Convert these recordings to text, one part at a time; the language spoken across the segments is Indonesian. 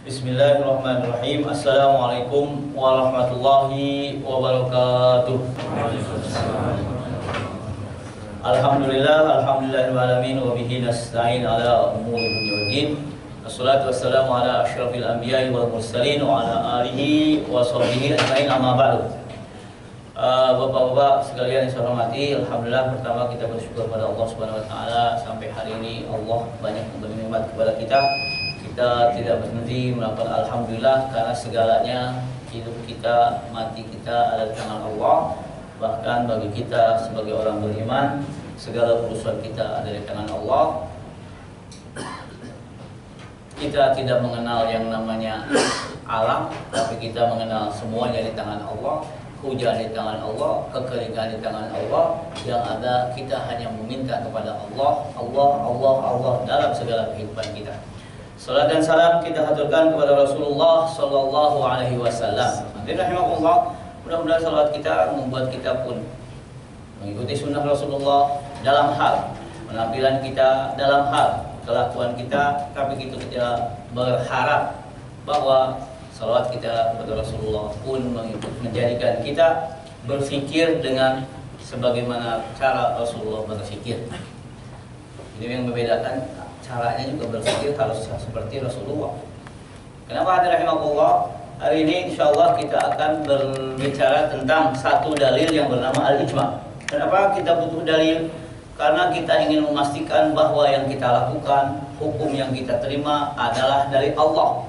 Bismillahirrahmanirrahim. Assalamualaikum warahmatullahi wabarakatuh. Alhamdulillahirrahmanirrahim. Wa bihi nasta'in ala umuri dunya waddin. Assalatu wassalamu ala asyrafil anbiya'i wal mursalin wa ala alihi wa sahbihi ajma'in, amma ba'du. Bapak-bapak sekalian yang saya hormati, alhamdulillah, pertama kita bersyukur kepada Allah Subhanahu wa taala sampai hari ini Allah banyak memberi nikmat kepada kita. Kita tidak berhenti melakukan alhamdulillah karena segalanya, hidup kita, mati kita ada di tangan Allah. Bahkan bagi kita sebagai orang beriman, segala urusan kita ada di tangan Allah. Kita tidak mengenal yang namanya alam, tapi kita mengenal semuanya di tangan Allah. Hujan di tangan Allah, kekeringan di tangan Allah. Yang ada kita hanya meminta kepada Allah, Allah dalam segala kehidupan kita. Salat dan salam kita haturkan kepada Rasulullah Sallallahu Alaihi Wasallam. Rahimahullah, mudah-mudahan salat kita membuat kita pun mengikuti sunnah Rasulullah dalam hal penampilan kita, dalam hal kelakuan kita. Tapi kita berharap bahwa salat kita kepada Rasulullah pun menjadikan kita berfikir dengan sebagaimana cara Rasulullah berfikir. Ini yang membedakan. Caranya juga berpikir harus seperti Rasulullah. Kenapa hadirin rahimahullah? Hari ini insyaallah kita akan berbicara tentang satu dalil yang bernama al-ijma. Kenapa kita butuh dalil? Karena kita ingin memastikan bahwa yang kita lakukan, hukum yang kita terima adalah dari Allah.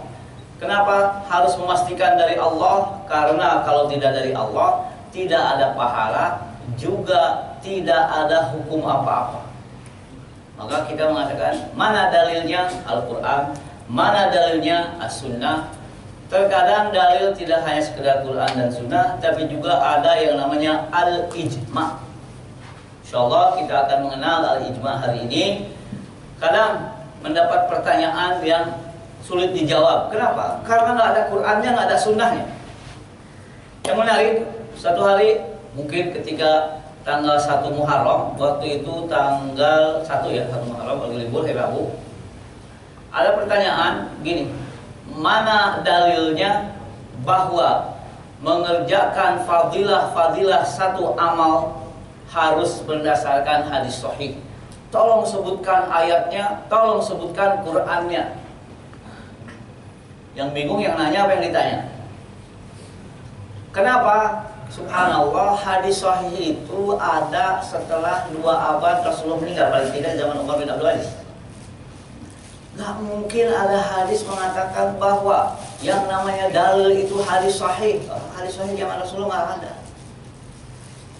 Kenapa harus memastikan dari Allah? Karena kalau tidak dari Allah, tidak ada pahala, juga tidak ada hukum apa-apa. Maka kita mengatakan, mana dalilnya Al-Quran, mana dalilnya As-Sunnah. Terkadang dalil tidak hanya sekedar Quran dan Sunnah, tapi juga ada yang namanya Al-Ijma. InsyaAllah kita akan mengenal Al-Ijma hari ini. Kadang mendapat pertanyaan yang sulit dijawab. Kenapa? Karena nggak ada Qurannya, nggak ada Sunnahnya. Yang menarik, satu hari mungkin ketika tanggal 1 Muharram, waktu itu tanggal 1 Muharram, lagi libur hari Rabu. Ada pertanyaan gini, mana dalilnya bahwa mengerjakan fadilah satu amal harus berdasarkan hadis sahih? Tolong sebutkan ayatnya, tolong sebutkan Qur'annya. Yang bingung yang nanya apa yang ditanya? Kenapa? Subhanallah, hadis sahih itu ada setelah 2 abad Rasulullah meninggal, paling tidak zaman Umar bin Abdul Aziz. Gak mungkin ada hadis mengatakan bahwa yang namanya dalil itu hadis sahih. Hadis sahih zaman Rasulullah gak ada.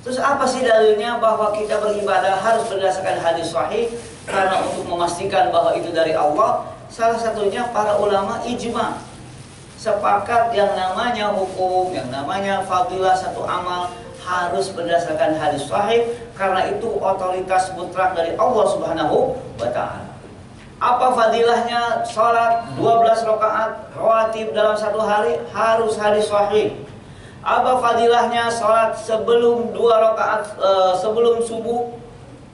Terus apa sih dalilnya bahwa kita beribadah harus berdasarkan hadis sahih? Karena untuk memastikan bahwa itu dari Allah, salah satunya para ulama ijma sepakat yang namanya hukum, yang namanya fadilah satu amal harus berdasarkan hadis sahih, karena itu otoritas mutlak dari Allah Subhanahu wa taala. Apa fadilahnya salat 12 rakaat rawatib dalam satu hari? Harus hadis sahih. Apa fadilahnya salat sebelum 2 rakaat sebelum subuh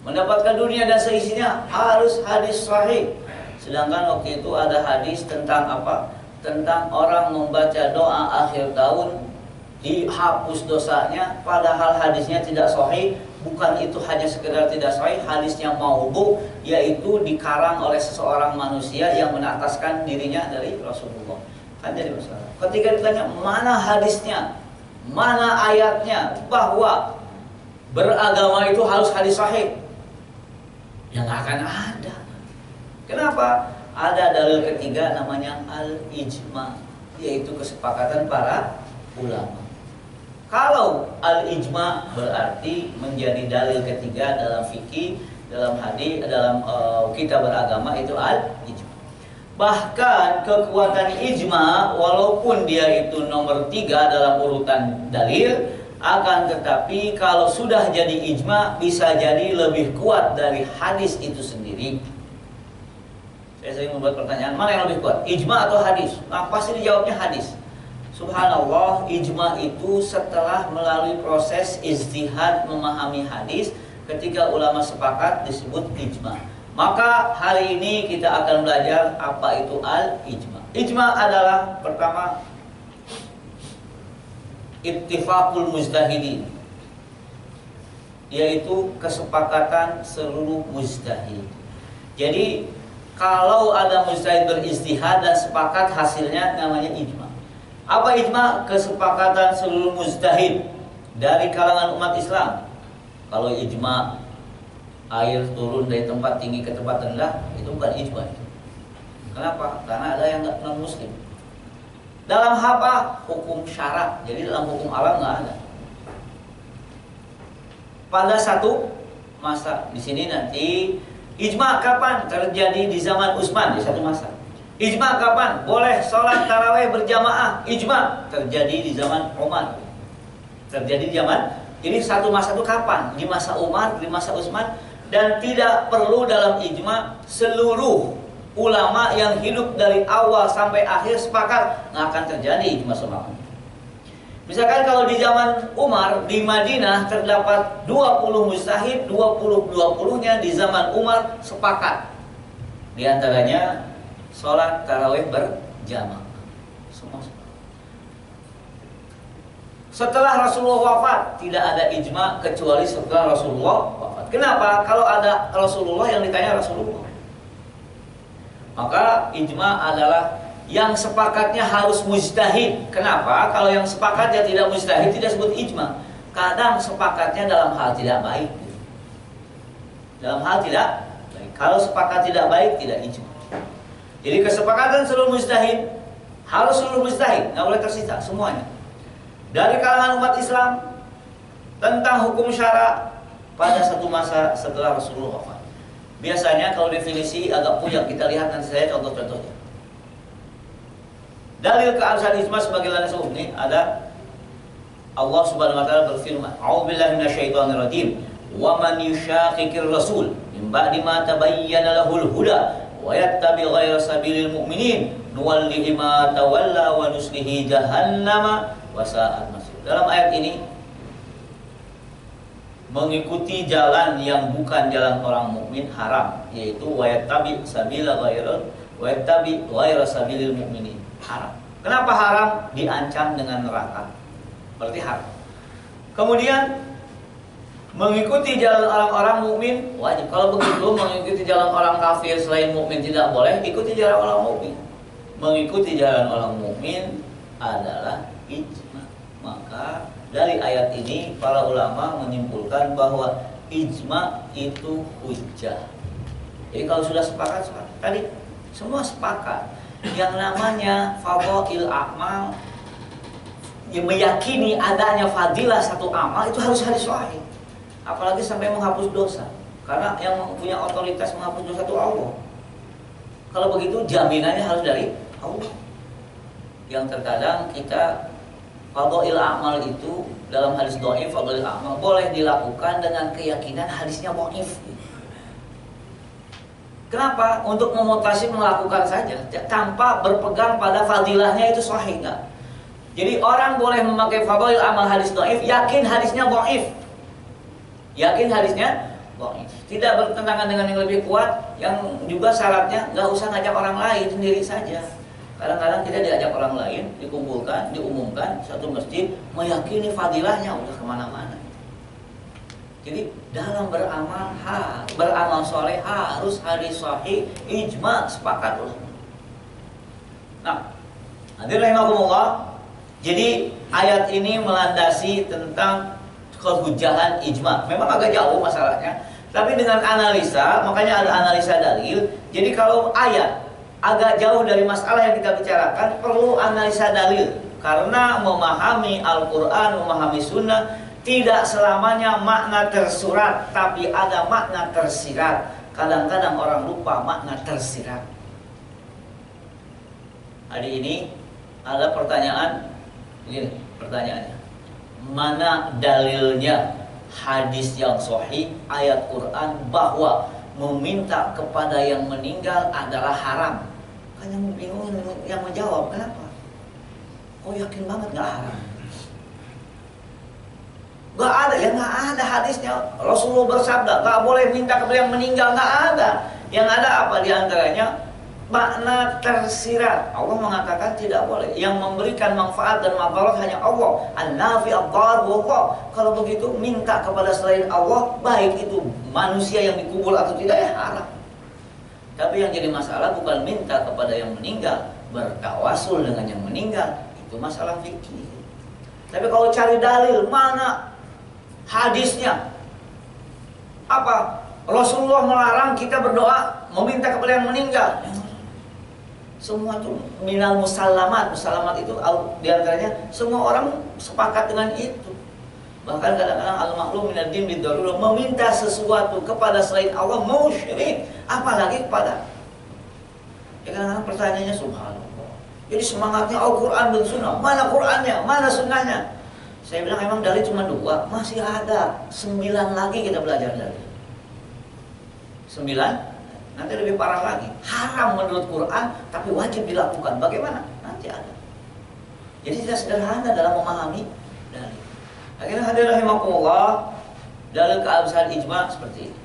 mendapatkan dunia dan seisinya? Harus hadis sahih. Sedangkan waktu itu ada hadis tentang apa? Tentang orang membaca doa akhir tahun dihapus dosanya, padahal hadisnya tidak sahih. Bukan itu hanya sekedar tidak sahih, hadisnya maudhu, yaitu dikarang oleh seseorang manusia yang menataskan dirinya dari Rasulullah. Kan jadi masalah. Ketika ditanya mana hadisnya, mana ayatnya bahwa beragama itu harus hadis sahih, yang akan ada. Kenapa? Ada dalil ketiga namanya al-ijma, yaitu kesepakatan para ulama. Kalau al-ijma berarti menjadi dalil ketiga dalam fikih, dalam hadis, dalam kita beragama, itu al-ijma. Bahkan kekuatan ijma walaupun dia itu nomor 3 dalam urutan dalil, akan tetapi kalau sudah jadi ijma bisa jadi lebih kuat dari hadis itu sendiri. Saya sering membuat pertanyaan, mana yang lebih kuat, ijma atau hadis? Nah, pasti dijawabnya hadis. Subhanallah, ijma itu setelah melalui proses ijtihad memahami hadis, ketika ulama sepakat disebut ijma. Maka hari ini kita akan belajar apa itu al-ijma. ijma adalah pertama ittifaqul mujtahidin, yaitu kesepakatan seluruh mujtahid. Jadi kalau ada mujtahid beristihad dan sepakat, hasilnya namanya ijma. Apa ijma? Kesepakatan seluruh mujtahid dari kalangan umat Islam. Kalau ijma air turun dari tempat tinggi ke tempat rendah, itu bukan ijma. Kenapa? Karena ada yang non muslim. Dalam apa? Hukum syara. Jadi dalam hukum alam nggak ada. Pada satu masa, di sini nanti ijma kapan? Terjadi di zaman Utsman, di satu masa. Ijma kapan? Boleh sholat tarawih berjamaah. Ijma terjadi di zaman Umar. Terjadi di zaman. Jadi satu masa itu kapan? Di masa Umar, di masa Utsman. Dan tidak perlu dalam ijma seluruh ulama yang hidup dari awal sampai akhir sepakat, nggak akan terjadi ijma sama. Misalkan kalau di zaman Umar di Madinah terdapat 20 mujtahid, 20-20-nya di zaman Umar sepakat. Di antaranya sholat tarawih berjamaah. Semua sepakat. Setelah Rasulullah wafat tidak ada ijma kecuali setelah Rasulullah wafat. Kenapa? Kalau ada Rasulullah yang ditanya Rasulullah. Maka ijma adalah yang sepakatnya harus mujtahid. Kenapa? Kalau yang sepakatnya tidak mujtahid tidak disebut ijma. Kadang sepakatnya dalam hal tidak baik. Dalam hal tidak baik. Kalau sepakat tidak baik tidak ijma. Jadi kesepakatan seluruh mujtahid harus seluruh mujtahid, nggak boleh tersisa semuanya. Dari kalangan umat Islam tentang hukum syara pada satu masa setelah Rasulullah wafat. Biasanya kalau definisi agak puyeng, kita lihat nanti saya contoh-contohnya. Dalil keabsahan ijma sebagai landasan ini ada Allah Subhanahu wa taala berfirman, "A'udzubillahi minasyaitonir rajim. Wa man yushaqiqir rasul min ba'di ma tabayyana lahul huda wa yattabi ghayra sabilil mu'minin nuwallihi ma tawalla wa nuslihi jahannama wa sa'at masir." Dalam ayat ini mengikuti jalan yang bukan jalan orang mukmin haram, yaitu wa yattabi sabila ghayra sabilil mu'minin. Haram. Kenapa haram? Diancam dengan neraka. Berarti haram. Kemudian mengikuti jalan orang-orang mukmin wajib. Kalau begitu mengikuti jalan orang kafir selain mukmin tidak boleh. Ikuti jalan orang mukmin. Mengikuti jalan orang mukmin adalah ijma. Maka dari ayat ini para ulama menyimpulkan bahwa ijma itu hujjah. Jadi kalau sudah sepakat tadi semua sepakat. Yang namanya fadhail amal, yang meyakini adanya fadilah satu amal itu harus hadis sahih. Apalagi sampai menghapus dosa. Karena yang punya otoritas menghapus dosa itu Allah. Kalau begitu jaminannya harus dari Allah. Yang terkadang kita fadhail amal itu dalam hadis dhaif, fadhail amal boleh dilakukan dengan keyakinan hadisnya dhaif. Kenapa? Untuk memotasi melakukan saja tanpa berpegang pada fadilahnya itu sahih enggak. Jadi orang boleh memakai fadhail amal hadis dhaif, yakin hadisnya dhaif. Yakin hadisnya dhaif. Tidak bertentangan dengan yang lebih kuat, yang juga syaratnya enggak usah ngajak orang lain, sendiri saja. Kadang-kadang kita diajak orang lain, dikumpulkan, diumumkan satu masjid, meyakini fadilahnya udah kemana-mana. Jadi dalam beramal soleh harus hadis sahih, ijma, sepakat ulama. Nah, hadirin rahimakumullah. Jadi ayat ini melandasi tentang kehujahan ijma. Memang agak jauh masalahnya, tapi dengan analisa, makanya ada analisa dalil. Jadi kalau ayat agak jauh dari masalah yang kita bicarakan, perlu analisa dalil. Karena memahami Al-Quran, memahami Sunnah, tidak selamanya makna tersurat, tapi ada makna tersirat. Kadang-kadang orang lupa makna tersirat. Hari ini ada pertanyaan, ini pertanyaannya. Mana dalilnya hadis yang sahih, ayat Quran bahwa meminta kepada yang meninggal adalah haram? Kan yang bingung yang menjawab, kenapa? Oh yakin banget nggak haram? Gak ada, ya gak ada hadisnya. Rasulullah bersabda, gak boleh minta kepada yang meninggal, gak ada. Yang ada apa diantaranya? makna tersirat. Allah mengatakan tidak boleh. Yang memberikan manfaat dan madarat hanya Allah. An-nafi ad-dar wa. Kalau begitu minta kepada selain Allah, baik itu manusia yang dikubur atau tidak, ya haram. Tapi yang jadi masalah bukan minta kepada yang meninggal, bertawasul dengan yang meninggal, itu masalah fikih. Tapi kalau cari dalil, mana hadisnya? Apa? Rasulullah melarang kita berdoa meminta kepada yang meninggal. Semua itu minal musallamat. Musallamat itu diantaranya semua orang sepakat dengan itu. Bahkan kadang-kadang al-maklum minad din bid-darurah, meminta sesuatu kepada selain Allah musyrik, apalagi kepada. Ya kadang-kadang pertanyaannya subhanallah. Jadi semangatnya Al-Quran dan Sunnah. Mana Qurannya? Mana Sunnahnya? Saya bilang emang dalil cuma 2, masih ada 9 lagi kita belajar dalil. 9. Nanti lebih parah lagi, haram menurut Quran, tapi wajib dilakukan. Bagaimana? Nanti ada. Jadi tidak sederhana dalam memahami dalil. Akhirnya hadirin rahimakumullah, dalil keabsahan ijma seperti ini.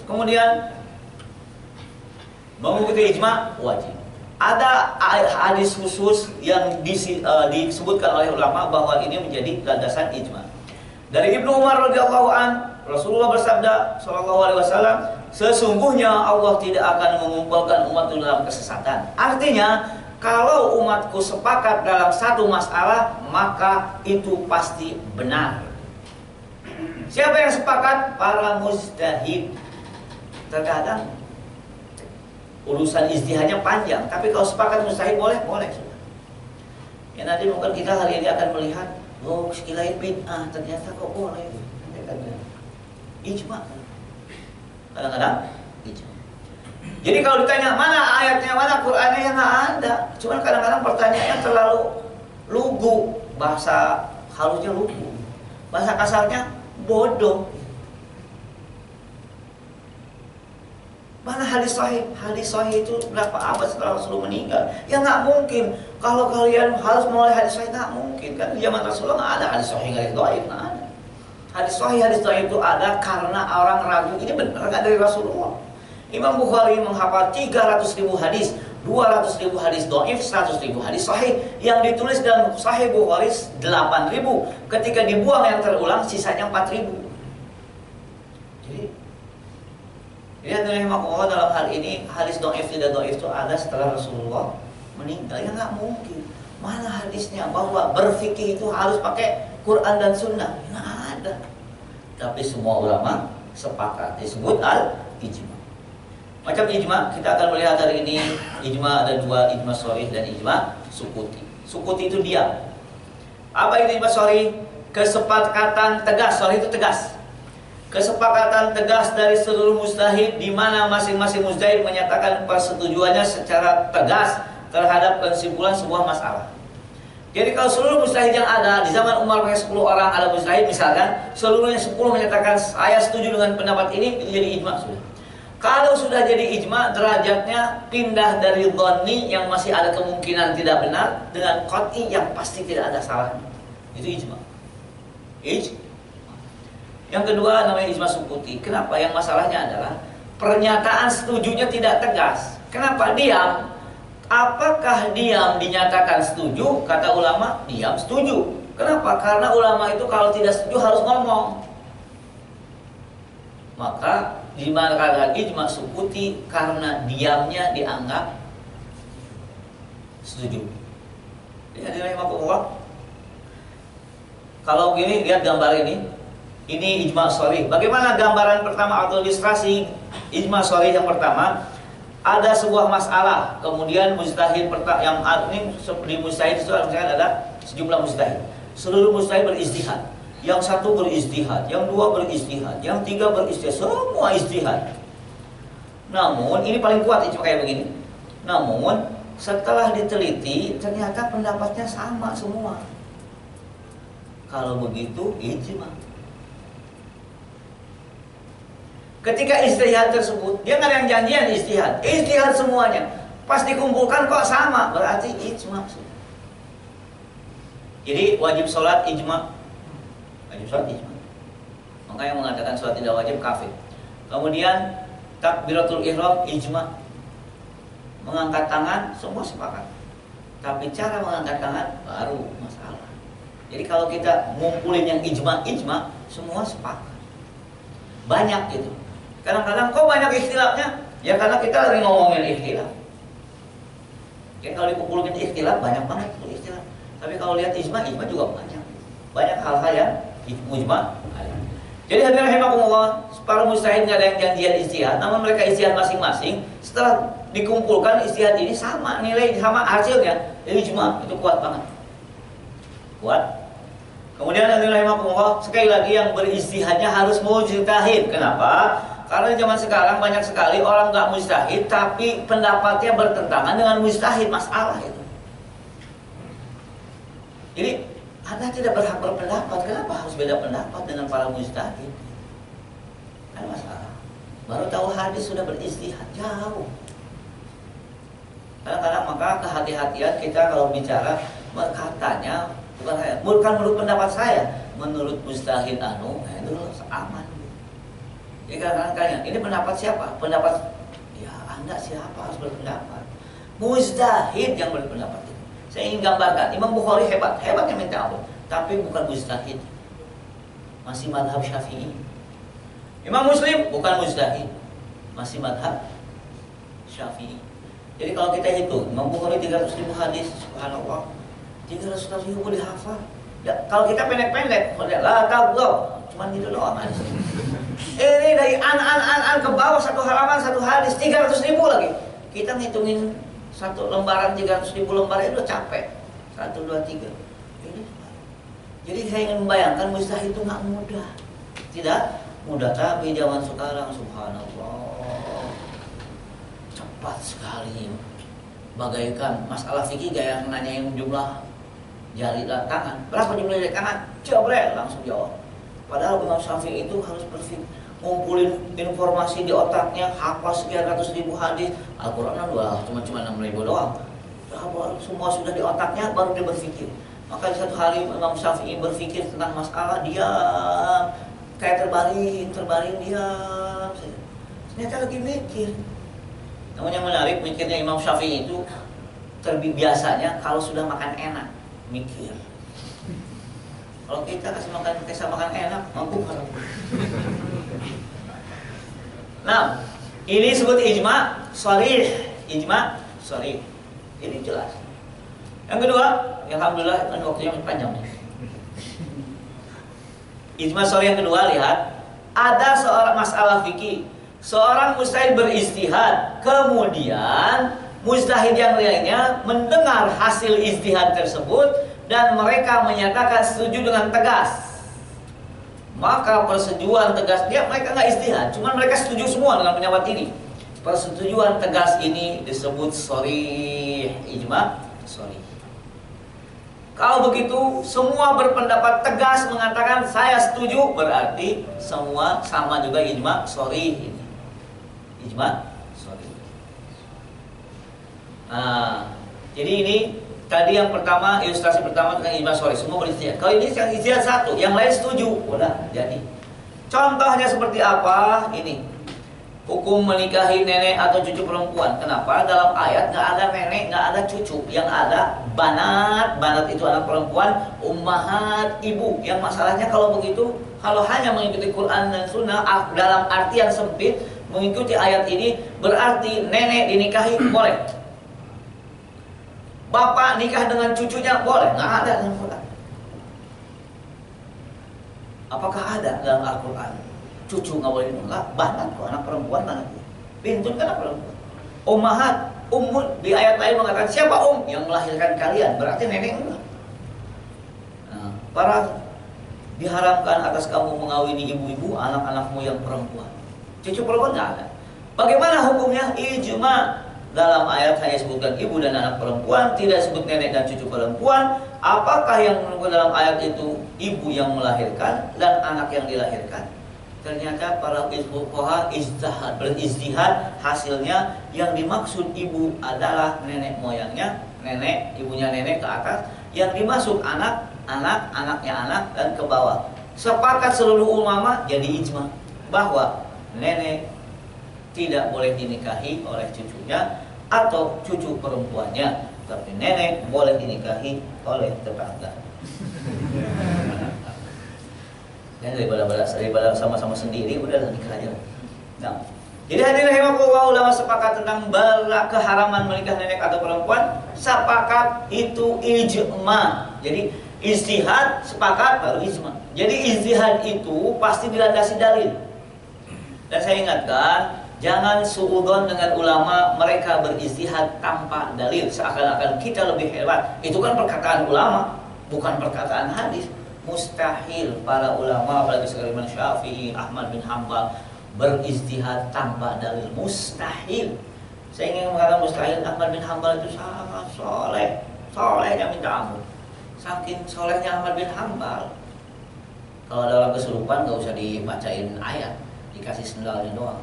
Kemudian mengikuti ijma wajib. Ada hadis khusus yang disebutkan oleh ulama bahwa ini menjadi landasan ijma. Dari Ibnu Umar radhiyallahu an, Rasulullah bersabda sallallahu alaihi wasallam, sesungguhnya Allah tidak akan mengumpulkan umatku dalam kesesatan. Artinya, kalau umatku sepakat dalam satu masalah, maka itu pasti benar. Siapa yang sepakat? Para mujtahid. Terkadang urusan ijtihadnya panjang, tapi kalau sepakat mujtahid boleh. Ya nanti mungkin kita hari ini akan melihat, oh sekilas bid'ah, ternyata kok boleh. Ijma. Kadang-kadang ijma. Jadi kalau ditanya mana ayatnya, mana Qur'annya, ya nggak ada. Cuman kadang-kadang pertanyaannya terlalu lugu, bahasa halusnya lugu, bahasa kasarnya bodoh. Mana hadis sahih? Hadis sahih itu berapa abad setelah Rasulullah meninggal? Ya nggak mungkin. Kalau kalian harus mulai hadis sahih, nggak mungkin. Kan di zaman Rasulullah nggak ada hadis sahih, hadis dhaif, nggak ada. Hadis sahih, hadis dhaif itu ada karena orang ragu ini benar nggak dari Rasulullah. Imam Bukhari menghafal 300.000 hadis, 200.000 hadis dhaif, 100.000 hadis sahih. Yang ditulis dalam Sahih Bukhari 8.000. Ketika dibuang yang terulang, sisanya 4.000. Jadi rahimahullah, dalam hal ini hadis dhaif tidak dhaif itu ada setelah Rasulullah meninggal. Ya nggak mungkin. Mana hadisnya bahwa berfikih itu harus pakai Quran dan Sunnah? Nggak ada. Tapi semua ulama sepakat, disebut al-ijma. Macam ijma, kita akan melihat hari ini ijma ada 2, ijma sharih dan ijma sukuti. Sukuti itu diam. Apa itu ijma sharih? Kesepakatan tegas. Sharih itu tegas. Kesepakatan tegas dari seluruh mujtahid, di mana masing-masing mujtahid menyatakan persetujuannya secara tegas terhadap kesimpulan sebuah masalah. Jadi kalau seluruh mujtahid yang ada di zaman Umar pakai 10 orang ada mujtahid misalkan, seluruhnya 10 menyatakan saya setuju dengan pendapat ini, itu jadi ijma sudah. Kalau sudah jadi ijma, derajatnya pindah dari dhonni yang masih ada kemungkinan tidak benar dengan qat'i yang pasti tidak ada salahnya. Itu ijma. Yang kedua namanya ijma sukuti. Kenapa? Yang masalahnya adalah pernyataan setujunya tidak tegas. Kenapa? Diam. Apakah diam dinyatakan setuju? Kata ulama, diam setuju. Kenapa? Karena ulama itu kalau tidak setuju harus ngomong. Maka di mana keadaan ijma sukuti karena diamnya dianggap setuju. Jadi rahimahullah. Kalau begini, lihat gambar ini. Ini ijma sharih. Bagaimana gambaran pertama atau ilustrasi ijma sharih yang pertama? Ada sebuah masalah, kemudian mujtahid yang ini di mujtahid itu ada sejumlah mujtahid. Seluruh mujtahid berijtihad. Yang satu berijtihad, yang dua berijtihad, yang tiga berijtihad, semua ijtihad. Namun ini paling kuat ijma kayak begini. Namun setelah diteliti ternyata pendapatnya sama semua. Kalau begitu ijma. Ketika ijtihad tersebut, dia nggak ada yang janjian ijtihad semuanya. Pas dikumpulkan kok sama, berarti ijma. Jadi wajib sholat ijma. Wajib sholat ijma. Maka yang mengatakan sholat tidak wajib kafir. Kemudian takbiratul ihram ijma. mengangkat tangan semua sepakat. Tapi cara mengangkat tangan baru masalah. Jadi kalau kita ngumpulin yang ijma semua sepakat. Banyak gitu. Kadang-kadang kok banyak ikhtilafnya? Ya karena kita lagi ngomongin ikhtilaf. Ya kalau dikumpulin ikhtilaf banyak banget ikhtilaf. Tapi kalau lihat ijma juga banyak. Banyak hal-hal yang mujma. Jadi hadirin rahimakumullah, para mujtahid nggak ada yang janjian ijtihad, namun mereka ijtihad masing-masing. Setelah dikumpulkan ijtihad ini sama nilai, sama hasilnya, ijma itu kuat banget. Kuat. Kemudian hadirin rahimakumullah, sekali lagi yang berijtihadnya harus mujtahid. Kenapa? Karena di zaman sekarang banyak sekali orang nggak mujtahid, tapi pendapatnya bertentangan dengan mujtahid, masalah itu. Jadi Anda tidak berhak berpendapat. Kenapa harus beda pendapat dengan para mujtahid? Kan masalah. Baru tahu hadis sudah berijtihad jauh. Kadang-kadang maka kehati-hatian kita kalau bicara katanya bukan menurut pendapat saya, menurut mujtahid itu aman. Jadi kadang-kadang ini pendapat siapa? Pendapat ya Anda siapa harus berpendapat? Mujtahid yang berpendapat itu. Saya ingin gambarkan, Imam Bukhari hebatnya minta ampun, tapi bukan mujtahid, masih madhab Syafi'i. Imam Muslim bukan mujtahid, masih madhab Syafi'i. Jadi kalau kita hitung, Imam Bukhari 300.000 hadis, subhanallah, 300.000 dihafal. Ya, kalau kita pendek-pendek, lah kagok, cuman gitu doang hadis. Ini dari an ke bawah satu halaman satu hadis 300.000 lagi. Kita ngitungin satu lembaran 300.000 lembar itu udah capek. 1, 2, 3. Ini. Jadi saya ingin membayangkan mujtahid itu nggak mudah. Tidak mudah, tapi zaman sekarang subhanallah cepat sekali. Bagaikan masalah fikih gak yang nanyain jumlah jari tangan. Berapa jumlah jari tangan? Coba langsung jawab. Padahal Imam Syafi'i itu harus berpikir, ngumpulin informasi di otaknya, hafal sekian ratus ribu hadis. Al-Quran cuma 6.000 doang. Semua sudah di otaknya, baru dia berpikir. Maka di satu hari Imam Syafi'i berpikir tentang masalah, dia kayak terbaring diam. Ternyata lagi mikir. Namun yang menarik, mikirnya Imam Syafi'i itu biasanya kalau sudah makan enak, mikir. Kalau kita kasih makan enak, mampu kan? Nah, ini disebut ijma sharih. Ijma sharih. Ini jelas. Yang kedua, alhamdulillah kan waktunya panjang nih. Ijma sharih yang kedua, lihat, ada seorang masalah fikih, seorang mujtahid berijtihad, kemudian mujtahid yang lainnya mendengar hasil ijtihad tersebut dan mereka menyatakan setuju dengan tegas. Maka persetujuan tegas dia, mereka nggak ijtihad, cuma mereka setuju semua dengan pendapat ini. Persetujuan tegas ini disebut sharih, ijma sharih. Kalau begitu semua berpendapat tegas mengatakan saya setuju, berarti semua sama juga ijma sharih ini. Ijma sharih. Nah, jadi ini tadi yang pertama, ilustrasi pertama tentang ijma sharih, semua berijtihad. Kalau ini yang ijtihad satu, yang lain setuju, udah jadi. Contohnya seperti apa? Ini hukum menikahi nenek atau cucu perempuan. Kenapa? Dalam ayat nggak ada nenek, nggak ada cucu, yang ada banat. Banat itu anak perempuan, ummahat ibu. Yang masalahnya kalau begitu, kalau hanya mengikuti Quran dan Sunnah dalam arti yang sempit, mengikuti ayat ini berarti nenek dinikahi boleh. Bapak nikah dengan cucunya boleh, nggak ada dalam Quran. Apakah ada dalam Al-Quran cucu nggak boleh nikah? Banat kok, anak perempuan banat. Bintun kan anak perempuan. Ummahat, ummun di ayat lain mengatakan siapa yang melahirkan kalian, berarti nenek enggak. Nah, para diharamkan atas kamu mengawini ibu-ibu anak-anakmu yang perempuan. Cucu perempuan nggak ada. Bagaimana hukumnya? Ijma. Dalam ayat hanya sebutkan ibu dan anak perempuan, tidak sebut nenek dan cucu perempuan. Apakah yang menurut dalam ayat itu ibu yang melahirkan dan anak yang dilahirkan? Ternyata para fuqaha berijtihad, hasilnya yang dimaksud ibu adalah nenek moyangnya, nenek, ibunya nenek ke atas, yang dimaksud anak, anaknya anak dan ke bawah. Sepakat seluruh ulama, jadi ijma bahwa nenek tidak boleh dinikahi oleh cucunya, atau cucu perempuannya, tapi nenek boleh dinikahi oleh tetangga. Ya, daripada sama-sama sendiri udah nikah aja. Nah, jadi hadirin rahimakumullah, ulama sepakat tentang keharaman menikah nenek atau perempuan. Sepakat itu ijma. Jadi ijtihad sepakat baru ijma. Jadi ijtihad itu pasti dilandasi dalil. Dan saya ingatkan, jangan suudzon dengan ulama, mereka berijtihad tanpa dalil seakan-akan kita lebih hebat. Itu kan perkataan ulama, bukan perkataan hadis. Mustahil para ulama, apalagi sekarang Imam Syafi'i, Ahmad bin Hanbal berijtihad tanpa dalil. Mustahil. Saya ingin mengatakan mustahil. Ahmad bin Hanbal itu sangat soleh, solehnya minta ampun. Saking solehnya Ahmad bin Hanbal, kalau ada orang kesurupan nggak usah dibacain ayat, dikasih sendalnya doang.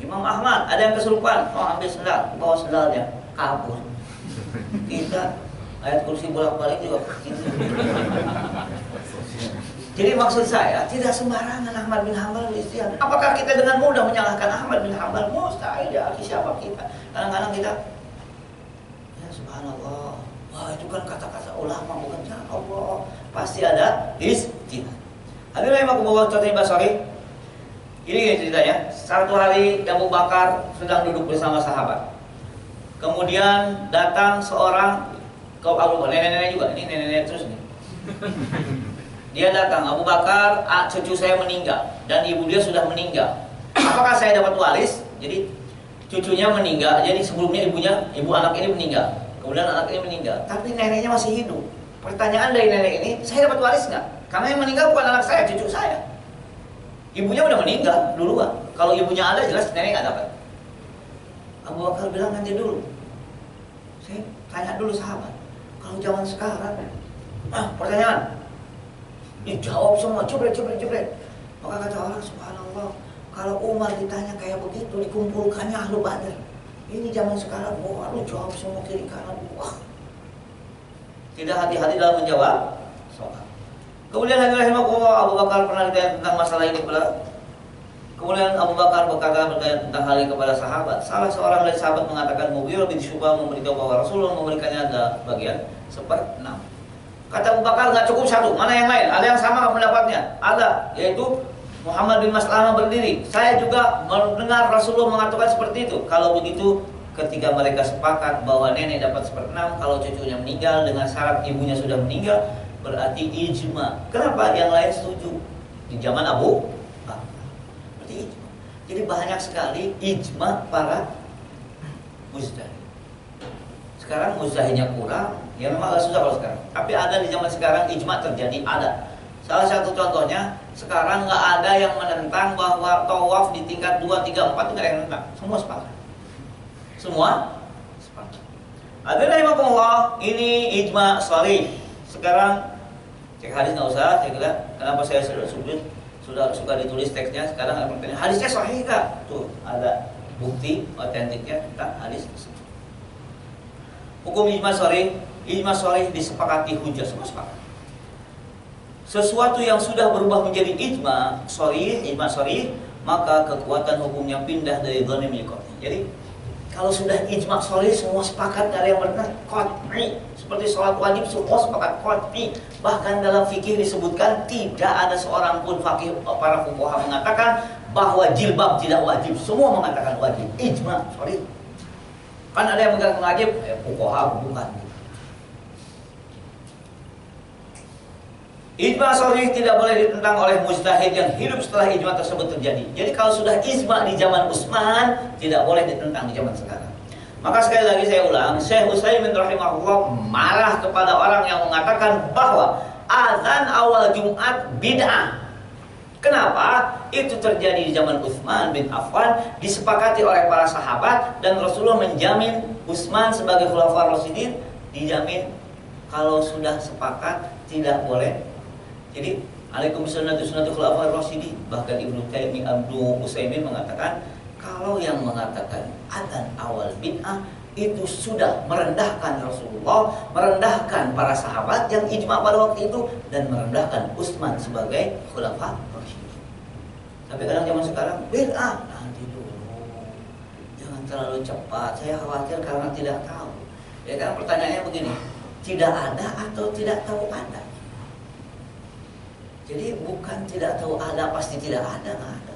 Imam Ahmad ada yang kesurupan, oh ambil sendal, bawa sendalnya, kabur. Kita ayat kursi bolak-balik juga. Jadi maksud saya, tidak sembarangan Ahmad bin Hanbal beristighfar. Apakah kita dengan mudah menyalahkan Ahmad bin Hanbal? Mustahil ya, siapa kita? Kadang-kadang kita, ya subhanallah, wah itu kan kata-kata ulama, bukan ya Allah. Pasti ada ijtihad. Hadirin rahimakumullah, contohnya Basri. Ini ceritanya, satu hari Abu Bakar sedang duduk bersama sahabat. Kemudian datang seorang, kau Abu Bakar, nenek-nenek juga, ini nenek-nenek terus nih. Dia datang, Abu Bakar, cucu saya meninggal dan ibu dia sudah meninggal. Apakah saya dapat waris? Jadi cucunya meninggal, jadi sebelumnya ibu anak ini meninggal. Kemudian anak ini meninggal, tapi neneknya masih hidup. Pertanyaan dari nenek ini, saya dapat waris nggak? Karena yang meninggal bukan anak saya, cucu saya. Ibunya udah meninggal duluan. Kalau ibunya ada, jelas nenek nggak dapat. Abu Bakar bilang nanti dulu. Saya tanya dulu sahabat. Kalau zaman sekarang, pertanyaan, dijawab semua, jebret. Maka kata orang, subhanallah, kalau Umar ditanya kayak begitu, dikumpulkannya ahlu Badar. Ini zaman sekarang, wah lu jawab semua kiri kanan, wah. Tidak hati-hati dalam menjawab soal. Kemudian hadirin rahimakumullah, Abu Bakar pernah ditanya tentang masalah ini kepada. Kemudian Abu Bakar bertanya tentang hal ini kepada sahabat. Salah seorang dari sahabat mengatakan, Mughirah bin Syu'bah memberitahu bahwa Rasulullah memberikannya ada bagian 1/6. Kata Abu Bakar, nggak cukup satu, mana yang lain? Ada yang sama pendapatnya? Ada, yaitu Muhammad bin Maslamah berdiri. Saya juga mendengar Rasulullah mengatakan seperti itu. Kalau begitu, ketika mereka sepakat bahwa nenek dapat 1/6, kalau cucunya meninggal dengan syarat ibunya sudah meninggal, berarti ijma. Kenapa yang lain setuju? Di zaman Abu Bakar. Berarti ijma. Jadi banyak sekali ijma para mujtahid. Sekarang mujtahidnya kurang, ya memang agak susah kalau sekarang. Tapi ada di zaman sekarang ijma terjadi, ada. Salah satu contohnya, sekarang nggak ada yang menentang bahwa tawaf di tingkat 2, 3, 4 itu nggak ada yang menentang. Semua sepakat. Semua sepakat. Hadirin rahimakumullah, ini ijma sharih. Sekarang cek hadis nggak usah, saya kira. Kenapa saya sudah suka ditulis teksnya? Sekarang ada pertanyaan, hadisnya sahih kah? Tuh ada bukti otentiknya tentang hadis. Hukum ijma sharih disepakati hujjah, semua sepakat. Sesuatu yang sudah berubah menjadi ijma sharih, maka kekuatan hukumnya pindah dari dhani menjadi qat'i. Jadi kalau sudah ijma sharih semua sepakat, nggak ada yang benar, qat'i. Seperti sholat wajib semua sepakat, qat'i. Bahkan dalam fikih disebutkan tidak ada seorang pun fakih para fuqaha mengatakan bahwa jilbab tidak wajib, semua mengatakan wajib. Ijma sharih. Kan ada yang mengatakan wajib, fuqaha bukan. Ijma sharih tidak boleh ditentang oleh mujtahid yang hidup setelah ijma tersebut terjadi. Jadi kalau sudah ijma di zaman Utsman, tidak boleh ditentang di zaman sekarang. Maka sekali lagi saya ulang, Syekh Utsaimin rahimahullah marah kepada orang yang mengatakan bahwa azan awal Jumat bid'ah. Kenapa? Itu terjadi di zaman Utsman bin Affan, disepakati oleh para sahabat, dan Rasulullah menjamin Utsman sebagai khulafaur rasyidin, dijamin kalau sudah sepakat tidak boleh. Jadi alaikum sunnatu khulafaur rasyidin. Bahkan Ibnu Utsaimin mengatakan kalau yang mengatakan adzan awal bid'ah itu sudah merendahkan Rasulullah, merendahkan para sahabat yang ijma pada waktu itu, dan merendahkan Utsman sebagai khulafaur rasyidin. Tapi kadang zaman sekarang bid'ah, nanti dulu, jangan terlalu cepat. Saya khawatir karena tidak tahu. Ya kan pertanyaannya begini, tidak ada atau tidak tahu ada? Jadi bukan tidak tahu ada pasti tidak ada, nggak ada.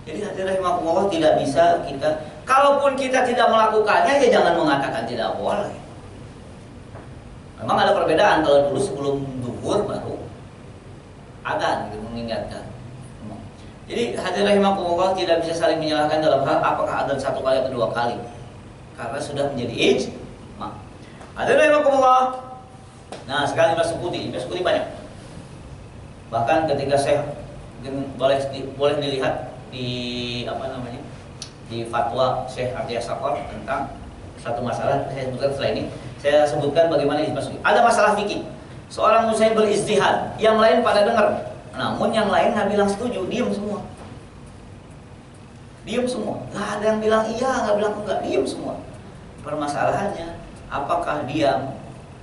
Jadi hadirin rahimakumullah, tidak bisa kita, kalaupun kita tidak melakukannya, ya jangan mengatakan tidak boleh. Memang ada perbedaan, kalau dulu sebelum zuhur baru adzan gitu, mengingatkan. Jadi hadirin rahimakumullah, tidak bisa saling menyalahkan dalam hal apakah adzan satu kali atau dua kali, karena sudah menjadi ijma. Hadirin rahimakumullah. Nah sekarang Ibnu Sukuti banyak. Bahkan ketika saya boleh dilihat di di fatwa Syekh Atiyah Sakor tentang satu masalah, saya sebutkan setelah ini. Saya sebutkan bagaimana ijma sukuti. Ada masalah fikih. Seorang muslim berijtihad, yang lain pada dengar. Namun yang lain nggak bilang setuju, diam semua. Diam semua. Nggak ada yang bilang iya, nggak bilang enggak, diam semua. Permasalahannya, apakah diam?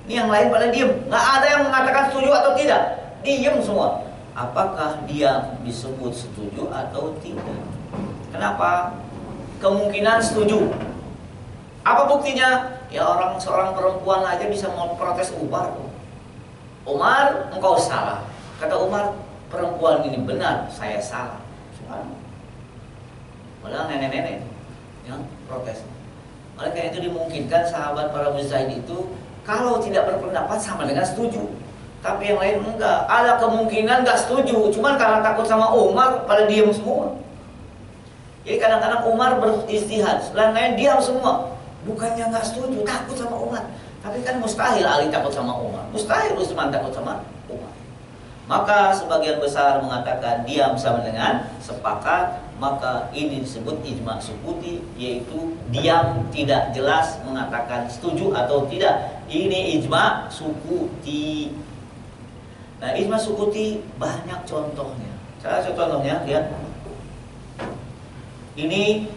Ini yang lain pada diam. Nggak ada yang mengatakan setuju atau tidak. Diam semua. Apakah dia disebut setuju atau tidak? Kenapa? Kemungkinan setuju. Apa buktinya? Ya seorang perempuan aja bisa mau protes Umar. Umar, engkau salah. Kata Umar, perempuan ini benar, saya salah. Padahal nenek-nenek yang protes. Oleh karena itu dimungkinkan sahabat para mujtahid itu kalau tidak berpendapat sama dengan setuju. Tapi yang lain enggak. Ada kemungkinan enggak setuju, cuman karena takut sama Umar pada diam semua. Jadi kadang-kadang Umar berijtihad, selain lain diam semua. Bukannya enggak setuju, takut sama Umar. Tapi kan mustahil Ali takut sama Umar, mustahil Utsman takut sama Umar. Maka sebagian besar mengatakan diam sama dengan sepakat. Maka ini disebut ijma sukuti, yaitu diam tidak jelas mengatakan setuju atau tidak. Ini ijma sukuti. Nah, ijma sukuti banyak contohnya. Salah satu contohnya, lihat. Ini,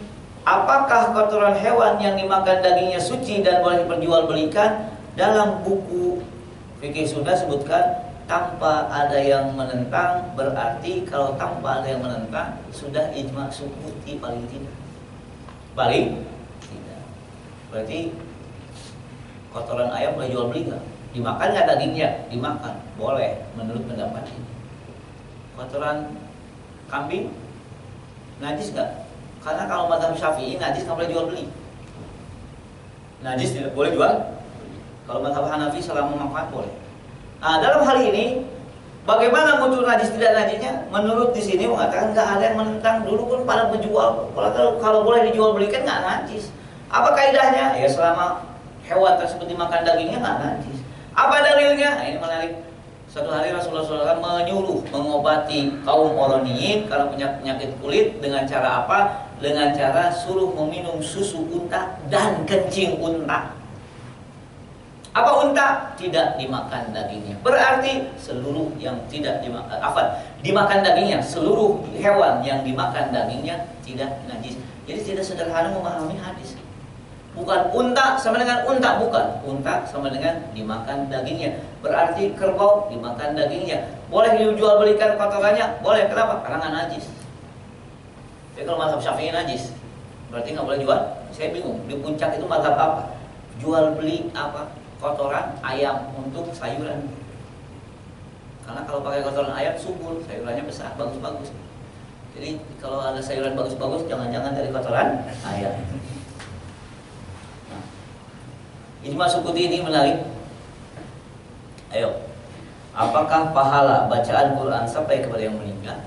apakah kotoran hewan yang dimakan dagingnya suci dan boleh diperjualbelikan? Dalam buku fikih Sunda sebutkan tanpa ada yang menentang, berarti kalau tanpa ada yang menentang sudah ijma sukuti paling tidak. Paling tidak. Berarti kotoran ayam boleh jual beli nggak? Dimakan nggak dagingnya? Dimakan, boleh menurut pendapat ini. Kotoran kambing najis nggak? Karena kalau mazhab Syafi'i najis nggak boleh jual beli. Najis tidak boleh jual. Kalau mazhab Hanafi selama manfaat boleh. Nah, dalam hal ini bagaimana muncul najis tidak najisnya? Menurut di sini mengatakan nggak ada yang menentang. Dulu pun pada penjual kalau boleh dijual belikan nggak najis. Apa kaidahnya? Ya selama hewan tersebut dimakan dagingnya nggak najis. Apa dalilnya? Nah, ini menarik. Suatu hari Rasulullah SAW menyuruh mengobati kaum Oroniyin karena punya penyakit kulit dengan cara apa? Dengan cara suruh meminum susu unta dan kencing unta. Apa unta? Tidak dimakan dagingnya. Berarti seluruh yang tidak dimakan dagingnya, seluruh hewan yang dimakan dagingnya tidak najis. Jadi tidak sederhana memahami hadis. Bukan unta sama dengan unta, bukan. Unta sama dengan dimakan dagingnya. Berarti kerbau dimakan dagingnya. Boleh dijual belikan kotorannya? Boleh. Kenapa? Karena nggak najis. Jadi kalau mazhab Syafi'i najis, berarti nggak boleh jual. Saya bingung. Di puncak itu mazhab apa? Jual beli apa? Kotoran ayam untuk sayuran. Karena kalau pakai kotoran ayam subur, sayurannya besar, bagus-bagus. Jadi kalau ada sayuran bagus-bagus, jangan-jangan dari kotoran ayam. Nah, ijma sukuti ini menarik. Ayo, apakah pahala bacaan Quran sampai kepada yang meninggal?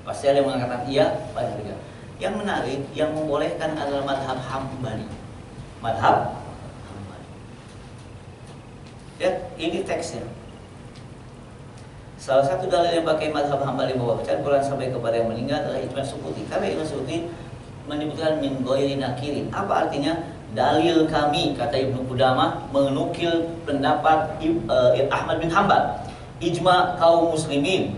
Pasti ada yang mengatakan iya, pada juga. Yang menarik, yang membolehkan adalah madhab Hambali. Madhab ya, ini teksnya. Salah satu dalil yang pakai mazhab Hambali bahwa bacaan Quran sampai kepada yang meninggal adalah ijma sukuti. Karena ijma sukuti menyebutkan min ghairi nakirin. Apa artinya? Dalil kami, kata Ibnu Qudamah, menukil pendapat Ahmad bin Hanbal. Ijma kaum muslimin.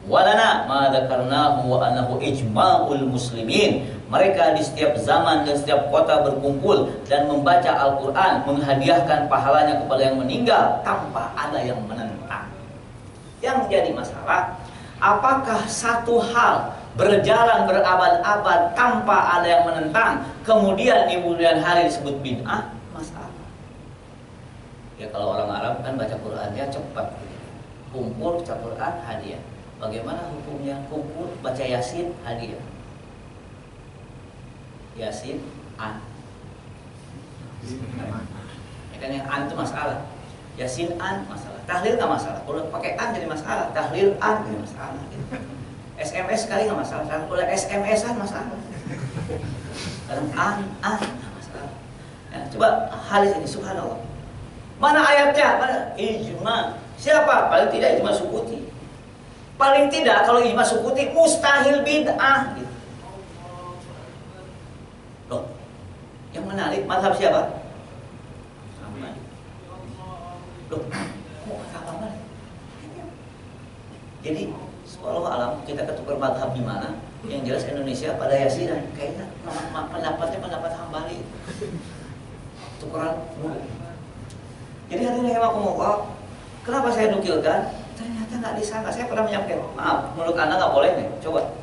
Walana ma dzakarnahu wa annahu ijma'ul muslimin. Mereka di setiap zaman dan setiap kota berkumpul dan membaca Al-Quran, menghadiahkan pahalanya kepada yang meninggal tanpa ada yang menentang. Yang menjadi masalah, apakah satu hal berjalan berabad-abad tanpa ada yang menentang, kemudian di kemudian hari disebut bid'ah, masalah. Ya kalau orang Arab kan baca Qurannya cepat, kumpul baca Quran hadiah. Bagaimana hukumnya kumpul baca Yasin hadiah? Yasin an. Ya kan yang an itu masalah. Yasin an masalah. Tahlil nggak masalah. Kalau pakai an jadi masalah. Tahlil an jadi masalah. SMS sekali nggak masalah. Kalau SMS-an masalah. Kadang an nggak masalah. Ya, coba hadis ini subhanallah. Mana ayatnya? Mana ijma? Siapa? Paling tidak ijma sukuti. Paling tidak kalau ijma sukuti mustahil bid'ah gitu. Loh, yang menarik mazhab siapa? Ahmad. Loh, kok mazhab Ahmad? Jadi, seolah alam kita ketukar mazhab di mana? Yang jelas Indonesia pada Yasinan kayaknya pendapatnya pendapat Hambali. Tukeran mulu. Jadi hadirin rahimakumullah, kenapa saya nukilkan? Ternyata nggak disangka. Saya pernah menyampaikan, maaf, menurut Anda nggak boleh nih. Coba,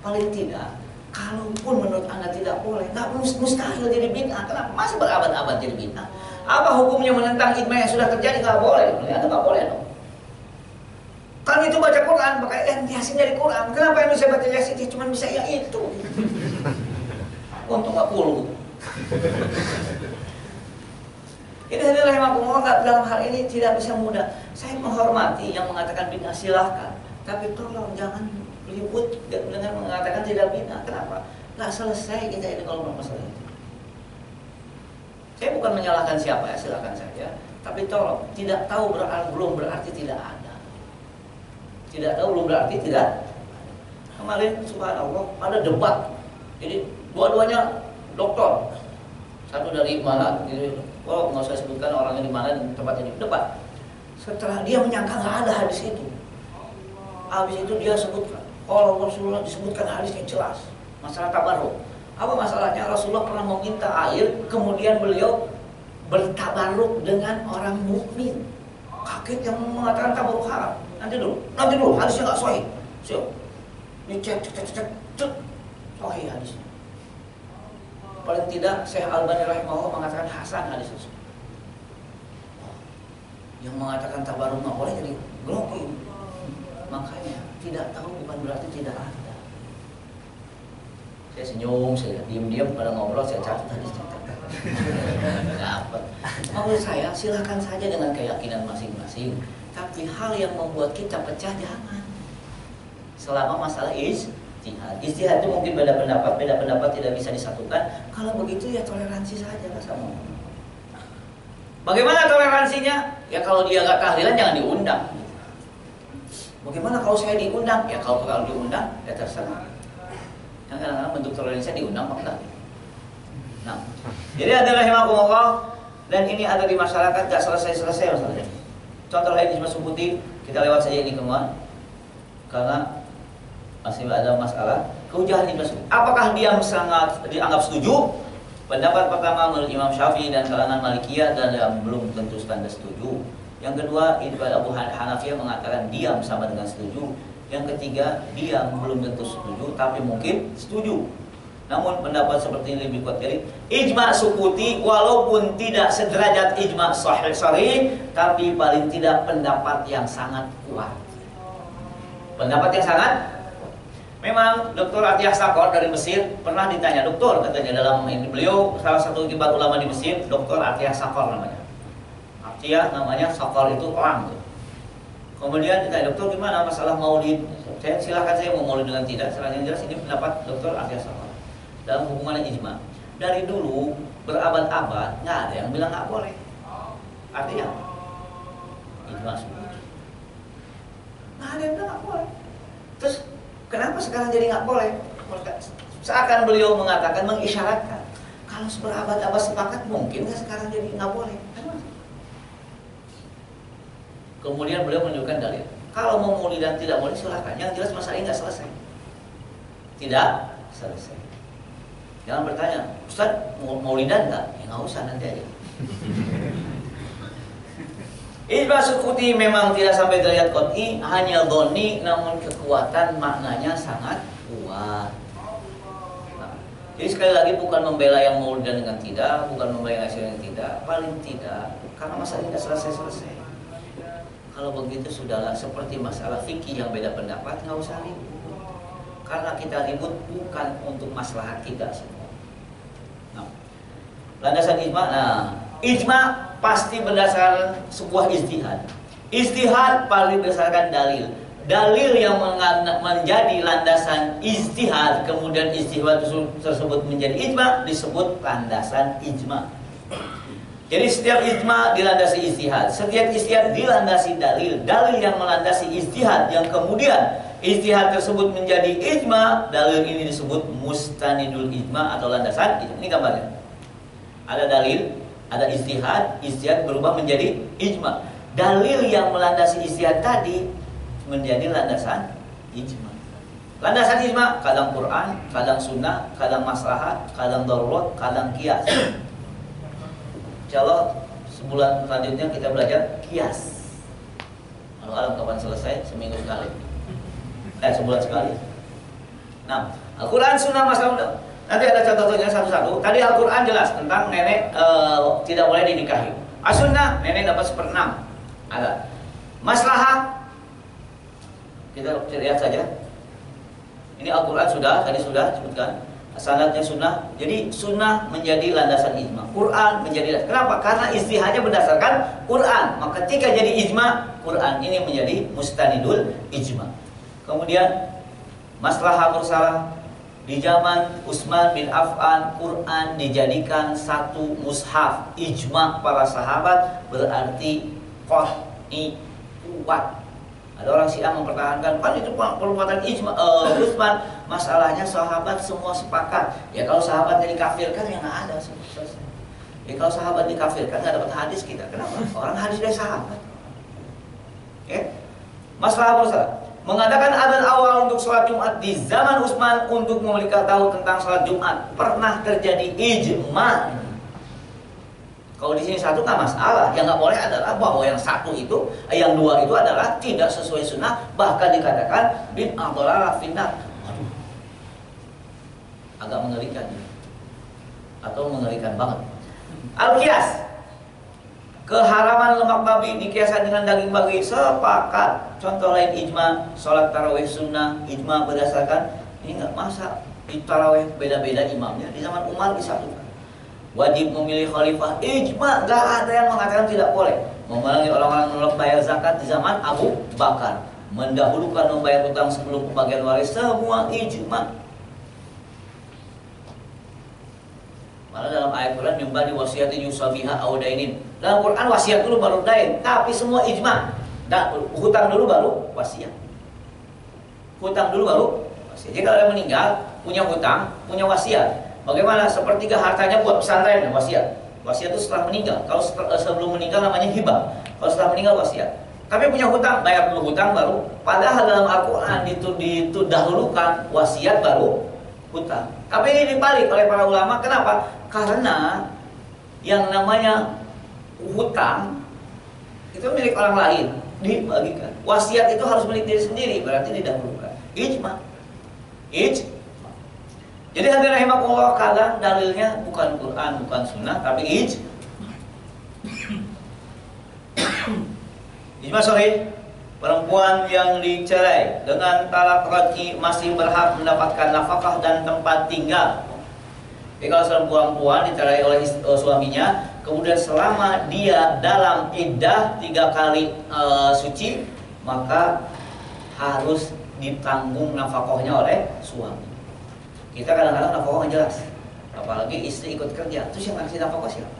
paling tidak, kalaupun menurut Anda tidak boleh, nggak mustahil jadi bid'ah. Kenapa? Masa berabad-abad jadi bid'ah? Apa hukumnya menentang ijma yang sudah terjadi? Nggak boleh. Anda nggak boleh dong. Kan itu baca Quran, pakai Yasin dari Quran. Kenapa yang bisa baca Yasin? Cuma bisa ya itu. Untung nggak puluh. Jadi hadirin rahimakumullah, dalam hal ini tidak bisa mudah. Saya menghormati yang mengatakan bid'ah, silahkan. Tapi tolong jangan ribut dengan mengatakan tidak bid'ah. Kenapa? Nggak selesai kita ini kalau masalah itu. Saya bukan menyalahkan siapa ya, silahkan saja. Tapi tolong, tidak tahu belum berarti tidak ada. Tidak tahu belum berarti tidak. Kemarin subhanallah ada debat. Jadi dua-duanya doktor. Satu dari mana? Oh, nggak usah sebutkan orangnya di mana dan tempatnya di depan. Setelah dia menyangka nggak ada hadis itu, habis itu dia sebutkan, kalau Rasulullah disebutkan hadisnya jelas, masalah tabarruk. Apa masalahnya? Rasulullah pernah meminta air, kemudian beliau bertabarruk dengan orang mukmin. Kaget yang mengatakan tabarruk haram. Nanti dulu, hadisnya nggak sahih. Siap, dicek, sahih hadisnya. Paling tidak Syekh Albani rahimahullah mengatakan hasan hadis tersebut. Yang mengatakan tabarruk nggak boleh jadi grogi. Makanya tidak tahu bukan berarti tidak ada. Saya senyum, saya diam-diam pada ngobrol, saya catat hadisnya. Dapat. Menurut saya silakan saja dengan keyakinan masing-masing. Tapi hal yang membuat kita pecah jangan. Selama masalah Ijtihad itu mungkin beda pendapat tidak bisa disatukan. Kalau begitu ya toleransi saja lah sama. Bagaimana toleransinya? Ya kalau dia nggak tahlilan jangan diundang. Bagaimana kalau saya diundang? Ya kalau diundang ya terserah. Yang kadang-kadang bentuk toleransinya diundang apa enggak? Nah, jadi adalah rahimakumullah, dan ini ada di masyarakat nggak selesai masalahnya. Contoh lain ijma sukuti, kita lewat saja ini kemana? Karena masih ada masalah keujahan ijma sukuti. Apakah dia sangat dianggap setuju? Pendapat pertama menurut Imam Syafi'i dan kalangan Malikiyah dan yang belum tentu standar setuju. Yang kedua, Abu Hanafiyah mengatakan diam sama dengan setuju. Yang ketiga, diam belum tentu setuju tapi mungkin setuju. Namun pendapat seperti ini lebih kuat dari ijma sukuti, walaupun tidak sederajat ijma sahih, tapi paling tidak pendapat yang sangat kuat. Pendapat yang sangat. Memang Dr. Atiyah Sakor dari Mesir pernah ditanya, dokter katanya dalam ini, beliau salah satu kibar ulama di Mesir, Dr. Atiyah Sakor namanya. Atiyah namanya, Sakor itu orang. Kemudian ditanya, dokter gimana masalah maulid? Saya silakan saya mau maulid dengan tidak. Selain yang jelas ini pendapat Dr. Atiyah Sakor dalam hubungan ijma. Dari dulu berabad-abad nggak ada yang bilang nggak boleh. Artinya ijma semua. Nggak ada yang bilang nggak boleh. Terus kenapa sekarang jadi nggak boleh? Seakan beliau mengatakan, mengisyaratkan, kalau berabad-abad sepakat mungkin nggak sekarang jadi nggak boleh. Kemudian beliau menunjukkan dalil. Kalau mau maulid dan tidak boleh silakan. Yang jelas masalah ini nggak selesai. Tidak selesai. Jangan bertanya, Ustaz mau maulidan nggak? Ya nggak usah, nanti aja. Ijma sukuti memang tidak sampai derajat qot'i, hanya dhoni, namun kekuatan maknanya sangat kuat. Nah, jadi sekali lagi bukan membela yang maulid dengan tidak, bukan membela yang Asyura yang tidak, paling tidak karena masalah ini tidak selesai-selesai. Kalau begitu sudahlah, seperti masalah fikih yang beda pendapat, nggak usah ribut. Karena kita ribut bukan untuk maslahat kita semua. Nah, landasan ijma, ijma pasti berdasarkan sebuah ijtihad. Ijtihad paling berdasarkan dalil. Dalil yang menjadi landasan ijtihad, kemudian ijtihad tersebut menjadi ijma, disebut landasan ijma. Jadi setiap ijma dilandasi ijtihad, setiap ijtihad dilandasi dalil. Dalil yang melandasi ijtihad, yang kemudian ijtihad tersebut menjadi ijma, dalil ini disebut mustanidul ijma atau landasan ijma. Ini gambarnya. Ada dalil, ada ijtihad, ijtihad berubah menjadi ijma. Dalil yang melandasi ijtihad tadi menjadi landasan ijma. Landasan ijma kadang Quran, kadang sunnah, kadang maslahat, kadang darurat, kadang qiyas. Insyaallah sebulan selanjutnya kita belajar qiyas. Alam kapan selesai? Seminggu sekali. Sebulan sekali. Nah, Al-Quran, sunnah, masalah. Nanti ada contohnya satu-satu. Tadi Al-Quran jelas tentang nenek tidak boleh dinikahi. As-sunnah nenek dapat 1/6. Ada. Maslahah kita lihat saja. Ini Al-Quran tadi sudah disebutkan. Sanadnya sunnah. Jadi sunnah menjadi landasan ijma. Quran menjadi. Kenapa? Karena ijtihadnya berdasarkan Quran. Maka ketika jadi ijma, Quran ini menjadi mustanidul ijma. Kemudian maslahah mursalah. Di zaman Utsman bin Affan, Quran dijadikan satu mushaf. Ijma para sahabat berarti qat'i, kuat. Ada orang Syiah mempertahankan, kan itu perbuatan ijma Utsman. Masalahnya sahabat semua sepakat. Ya kalau sahabatnya dikafirkan ya nggak ada selesai. Ya kalau sahabat dikafirkan nggak dapat hadis kita. Kenapa? Orang hadis dari sahabat. Ya. Masalah besar. Mengadakan adzan awal untuk sholat Jumat di zaman Utsman untuk memberitahu tentang sholat Jumat. Pernah terjadi ijma. Kalau di sini satu nggak masalah, yang nggak boleh adalah bahwa yang satu itu, yang dua itu adalah tidak sesuai sunnah, bahkan dikatakan bid'ah dhalalah finnar. Waduh, agak mengerikan, atau mengerikan banget. Al-qiyas, keharaman lemak babi dikiaskan dengan daging babi, sepakat. Contoh lain ijma, sholat tarawih sunnah, ijma berdasarkan ini nggak masa di tarawih beda-beda imamnya. Di zaman Umar disatukan. Wajib memilih khalifah, ijma, nggak ada yang mengatakan tidak boleh. Memerangi orang-orang menolak bayar zakat di zaman Abu Bakar, mendahulukan membayar hutang sebelum pembagian waris, semua ijma. Malah dalam ayat Quran nyumbang di wasiatin yusabiha audainin. Dalam Quran wasiat dulu baru dain, tapi semua ijma. Dan hutang dulu baru wasiat. Hutang dulu baru wasiat. Jadi kalau ada meninggal punya hutang, punya wasiat. Bagaimana sepertiga hartanya buat pesantren, wasiat. Wasiat itu setelah meninggal. Kalau sebelum meninggal namanya hibah. Kalau setelah meninggal wasiat. Tapi punya hutang, bayar dulu hutang baru. Padahal dalam Al-Quran itu dahulukan wasiat baru hutang. Tapi ini dibalik oleh para ulama. Kenapa? Karena yang namanya hutang itu milik orang lain, dibagikan. Wasiat itu harus milik diri sendiri, berarti didahulukan. Ijma. Jadi hadirin rahimakumullah, kadang dalilnya bukan Quran, bukan sunnah, tapi ijma sahih. Perempuan yang dicerai dengan talak raj'i masih berhak mendapatkan nafkah dan tempat tinggal. Jadi kalau seorang perempuan dicerai oleh suaminya, kemudian selama dia dalam iddah 3 kali suci, maka harus ditanggung nafkahnya oleh suami. Kita kadang-kadang nafkah nggak jelas, apalagi istri ikut kerja, terus yang ngasih nafkah siapa?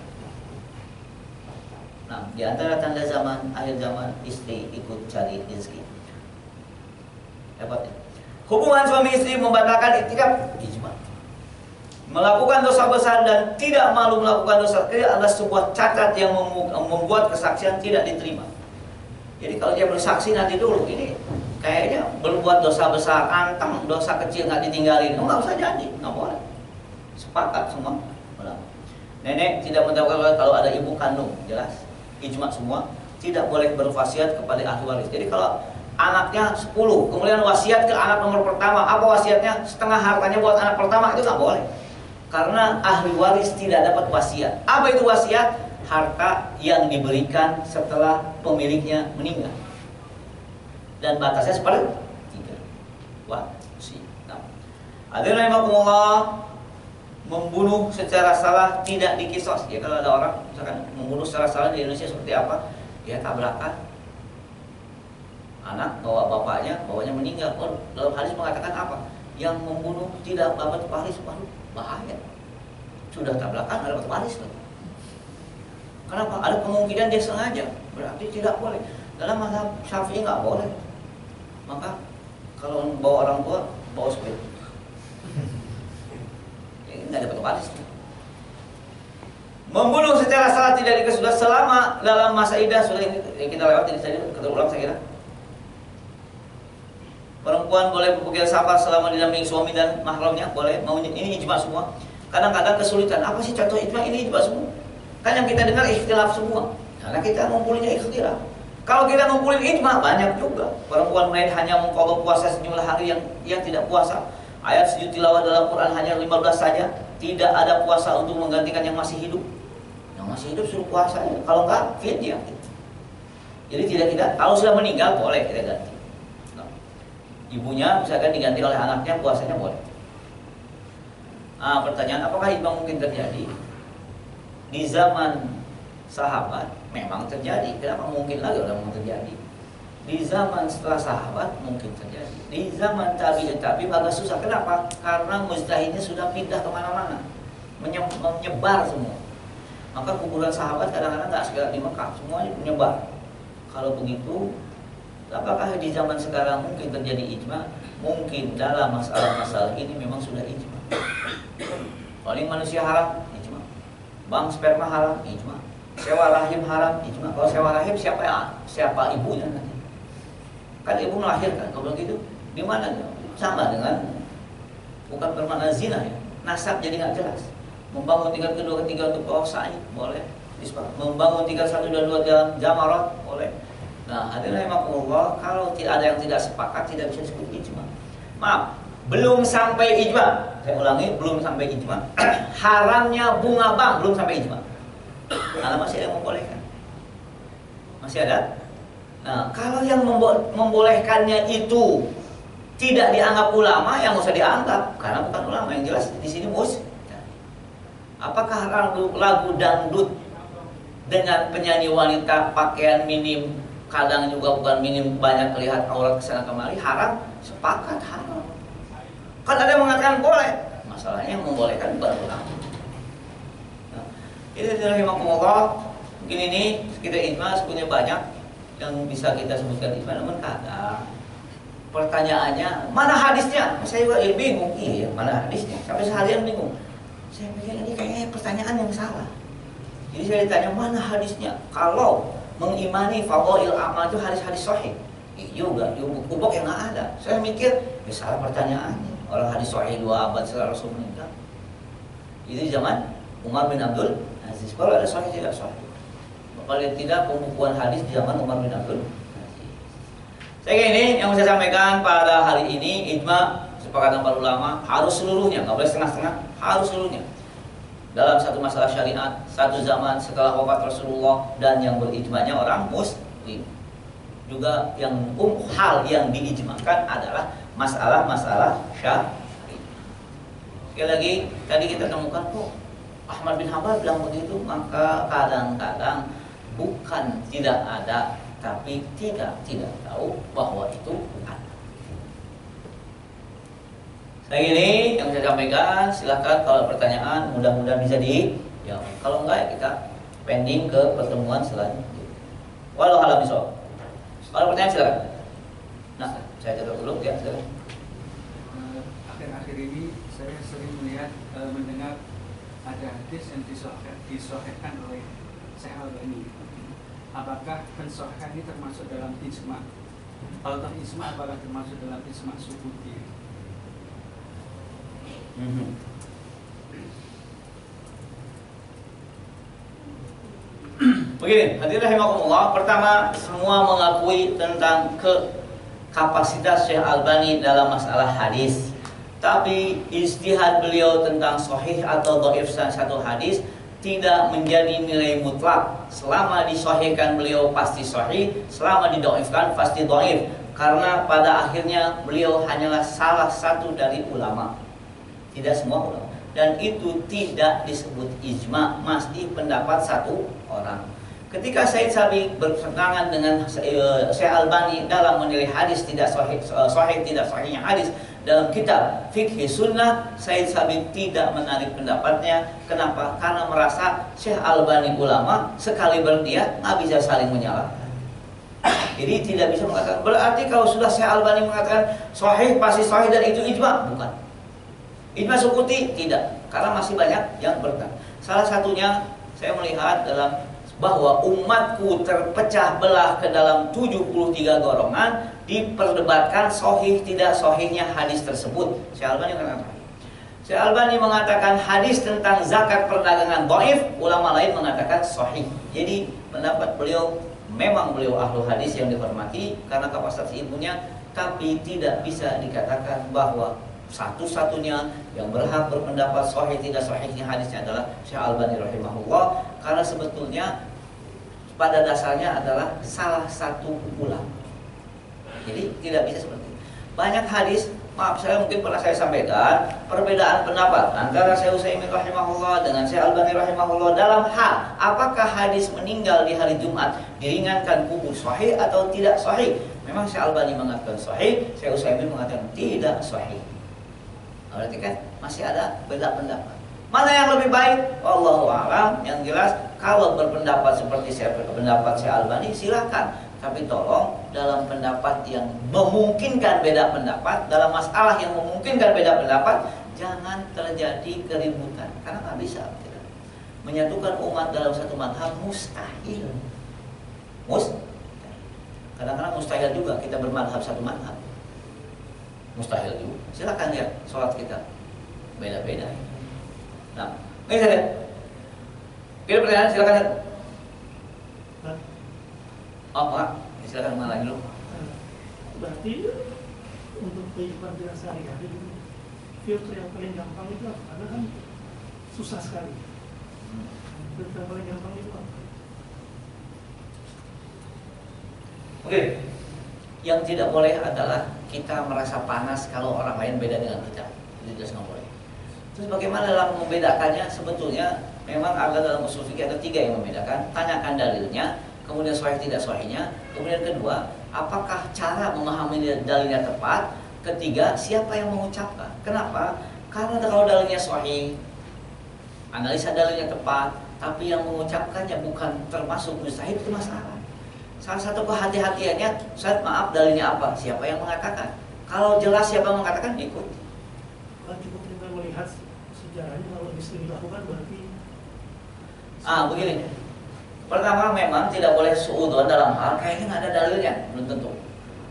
Nah, di antara tanda zaman, akhir zaman, istri ikut cari rezeki. Hebatnya. Hubungan suami istri membatalkan iktikaf, ijma. Melakukan dosa besar dan tidak malu melakukan dosa kecil adalah sebuah cacat yang membuat kesaksian tidak diterima. Jadi kalau dia bersaksi nanti dulu, ini kayaknya berbuat dosa besar, anteng, dosa kecil nggak ditinggalin, nggak usah jadi, nggak boleh. Sepakat semua. Nenek tidak mendapatkan kalau ada ibu kandung, jelas. Ijma semua tidak boleh berwasiat kepada ahli waris. Jadi kalau anaknya 10, kemudian wasiat ke anak nomor pertama. Apa wasiatnya? Setengah hartanya buat anak pertama, itu nggak boleh. Karena ahli waris tidak dapat wasiat. Apa itu wasiat? Harta yang diberikan setelah pemiliknya meninggal. Dan batasnya sepertiga. Wasiat. Hadirin rahimakumullah, membunuh secara salah tidak dikisos. Ya, kalau ada orang misalkan membunuh secara salah di Indonesia seperti apa? Ya, tabrakan. Anak bawa bapaknya meninggal. Oh, dalam hadis mengatakan apa? Yang membunuh tidak dapat waris, bahaya. Sudah tabrakan dapat waris loh. Kenapa? Ada kemungkinan dia sengaja. Berarti tidak boleh. Dalam mazhab Syafi'i nggak boleh. Maka kalau bawa orang tua, bawa sepeda. Ini nggak dapat waris. Membunuh secara salah tidak dikesudah selama dalam masa iddah. Sudah ini kita lewat ini tadi, kita ulang saya kira. Perempuan boleh berpikir sabar selama didampingi suami dan mahramnya, boleh. Mau ini ijma semua. Kadang-kadang kesulitan. Apa sih contoh ijma? Ini ijma semua. Kan yang kita dengar ikhtilaf semua. Karena kita ngumpulinnya ikhtilaf. Kalau kita ngumpulin ijma banyak juga. Perempuan lain hanya mengqadha puasa sejumlah hari yang tidak puasa. Ayat sujud tilawah dalam Quran hanya 15 saja. Tidak ada puasa untuk menggantikan yang masih hidup. Yang masih hidup suruh puasa. Kalau enggak, fidyah. Jadi tidak kalau sudah meninggal boleh kita ganti. Ibunya misalkan diganti oleh anaknya, puasanya boleh. Pertanyaan, apakah ijma mungkin terjadi? Di zaman sahabat memang terjadi. Kenapa mungkin lagi orang mau terjadi? Di zaman setelah sahabat mungkin terjadi. Di zaman tabi'in agak susah. Kenapa? Karena mujtahidnya sudah pindah kemana-mana, menyebar semua. Maka kuburan sahabat kadang-kadang nggak segera di Mekah, semuanya menyebar. Kalau begitu, apakah di zaman sekarang mungkin terjadi ijma? Mungkin dalam masalah-masalah ini memang sudah ijma. Paling manusia haram, ijma. Bank sperma haram, ijma. Sewa rahim haram, ijma. Kalau sewa rahim siapa ibunya nanti? Kan ibu melahirkan, kalau begitu di mana? Sama dengan bukan bermakna zina ya. Nasab jadi nggak jelas. Membangun tingkat kedua ketiga untuk bawah sa'i boleh. Membangun tingkat 1 dan 2 dalam jamarat boleh. Nah, hadirin rahimakumullah, kalau tidak ada yang tidak sepakat tidak bisa disebut ijma. Maaf, belum sampai ijma. Saya ulangi, belum sampai ijma. Haramnya bunga bank belum sampai ijma. Karena masih ada yang membolehkan. Masih ada. Nah, kalau yang membolehkannya itu tidak dianggap ulama, yang nggak usah dianggap karena bukan ulama. Yang jelas di sini apakah lagu dangdut dengan penyanyi wanita pakaian minim, kadang juga bukan minim, banyak terlihat aurat kesana kemari, haram? Sepakat haram. Kan ada yang mengatakan boleh. Masalahnya yang membolehkan bukan ulama. Nah, itu rahimahumullah. Mungkin ini kita ijma sebetulnya banyak yang bisa kita sebutkan ijma, namun kadang pertanyaannya mana hadisnya? Saya juga bingung. Iya, mana hadisnya? Sampai seharian bingung. Saya pikir ini kayaknya pertanyaan yang salah. Jadi saya ditanya mana hadisnya? Kalau mengimani fadhail amal itu hadis-hadis sahih. Juga di buku-buku yang nggak ada. Saya mikir, ya salah pertanyaannya. Orang hadis sahih 2 abad setelah Rasul meninggal. Itu zaman Umar bin Abdul Aziz. Kalau ada sahih tidak sahih. Paling tidak pembukuan hadis di zaman Umar bin Abdul Aziz. Saya kira ini yang saya sampaikan pada hari ini. Ijma sepakatan para ulama harus seluruhnya, nggak boleh setengah-setengah, harus seluruhnya. Dalam satu masalah syariat, satu zaman setelah wafat Rasulullah, dan yang berijmanya orang muslim. Juga yang hal yang diijmakan adalah masalah-masalah syariat. Sekali lagi, tadi kita temukan kok Ahmad bin Hanbal bilang begitu, maka kadang-kadang bukan tidak ada, tapi tidak tahu bahwa itu ada. Saya ini yang saya sampaikan, silahkan kalau pertanyaan mudah-mudahan bisa dijawab. Kalau enggak ya kita pending ke pertemuan selanjutnya. Walau alam bisawab. Kalau pertanyaan silakan. Nah, saya catat dulu ya, silakan. Akhir-akhir ini saya sering melihat mendengar ada hadis yang disahihkan oleh Syekh Al-Albani. Apakah pensahihan ini termasuk dalam ijma? Kalau ijma, apakah termasuk dalam ijma subuti? Begini, hadirin rahimakumullah. Pertama, semua mengakui tentang kapasitas Syekh Albani dalam masalah hadis. Tapi ijtihad beliau tentang sahih atau dhaif satu hadis tidak menjadi nilai mutlak. Selama disahihkan beliau pasti sahih, selama didhaifkan pasti dhaif. Karena pada akhirnya beliau hanyalah salah satu dari ulama, tidak semua ulama. Dan itu tidak disebut ijma, masih pendapat satu orang. Ketika Said Sabiq bertentangan dengan Syekh Albani dalam menilai hadis tidak sahih tidak sahihnya hadis dalam kitab Fiqh Sunnah, Said Sabiq tidak menarik pendapatnya. Kenapa? Karena merasa Syekh Albani ulama, sekali berdia nggak bisa saling menyalahkan. Jadi tidak bisa mengatakan berarti kalau sudah Syekh Albani mengatakan sahih pasti sahih dan itu ijma, bukan. Ijma sukuti tidak, karena masih banyak yang bertentangan. Salah satunya saya melihat dalam bahwa umatku terpecah belah ke dalam 73 golongan, diperdebatkan sahih tidak sahihnya hadis tersebut. Syekh Albani mengatakan, Syekh Albani mengatakan hadis tentang zakat perdagangan dhaif, ulama lain mengatakan sahih. Jadi pendapat beliau memang beliau ahlu hadis yang dihormati karena kapasitas ilmunya, tapi tidak bisa dikatakan bahwa satu-satunya yang berhak berpendapat sahih tidak sahihnya hadisnya adalah Syekh Albani rahimahullah, karena sebetulnya pada dasarnya adalah salah satu ulama. Jadi tidak bisa seperti itu. Banyak hadis, maaf saya mungkin pernah saya sampaikan perbedaan pendapat antara Syekh Utsaimin rahimahullah dengan Syekh Albani rahimahullah dalam hal apakah hadis meninggal di hari Jumat diringankan kubur sahih atau tidak sahih. Memang Syekh Albani mengatakan sahih, Syekh Utsaimin mengatakan tidak sahih. Berarti kan masih ada beda pendapat. Mana yang lebih baik? Wallahu a'lam. Yang jelas kalau berpendapat seperti pendapat Syekh Albani silakan. Tapi tolong dalam pendapat yang memungkinkan beda pendapat, dalam masalah yang memungkinkan beda pendapat, jangan terjadi keributan. Karena nggak bisa tidak. Menyatukan umat dalam satu mazhab mustahil. Kadang-kadang mustahil juga kita bermadhab satu mazhab. Mustahil juga. Silakan lihat sholat kita beda-beda. Nah, ini saya lihat. Kira pertanyaan silakan lihat. Oh, Pak, silakan malah dulu. Berarti untuk kehidupan kita sehari-hari, filter yang paling gampang itu apa? Karena kan susah sekali. Filter yang paling gampang itu apa? Oke. Yang tidak boleh adalah kita merasa panas kalau orang lain beda dengan kita. Itu jelas nggak boleh. Terus bagaimana dalam membedakannya? Sebetulnya memang ada dalam usul fikih ada 3 yang membedakan. Tanyakan dalilnya, kemudian sahih tidak sahihnya, kemudian kedua, apakah cara memahami dalilnya tepat? Ketiga, siapa yang mengucapkan? Kenapa? Karena kalau dalilnya sahih, analisa dalilnya tepat, tapi yang mengucapkannya bukan termasuk mustahil, itu masalah. Salah satu kehati-hatiannya, Ustaz maaf dalilnya apa? Siapa yang mengatakan? Kalau jelas siapa yang mengatakan, ikut. Kalau cukup kita melihat sejarahnya, kalau bisa dilakukan berarti begini. Pertama memang tidak boleh suudzon dalam hal kayaknya nggak ada dalilnya, belum tentu.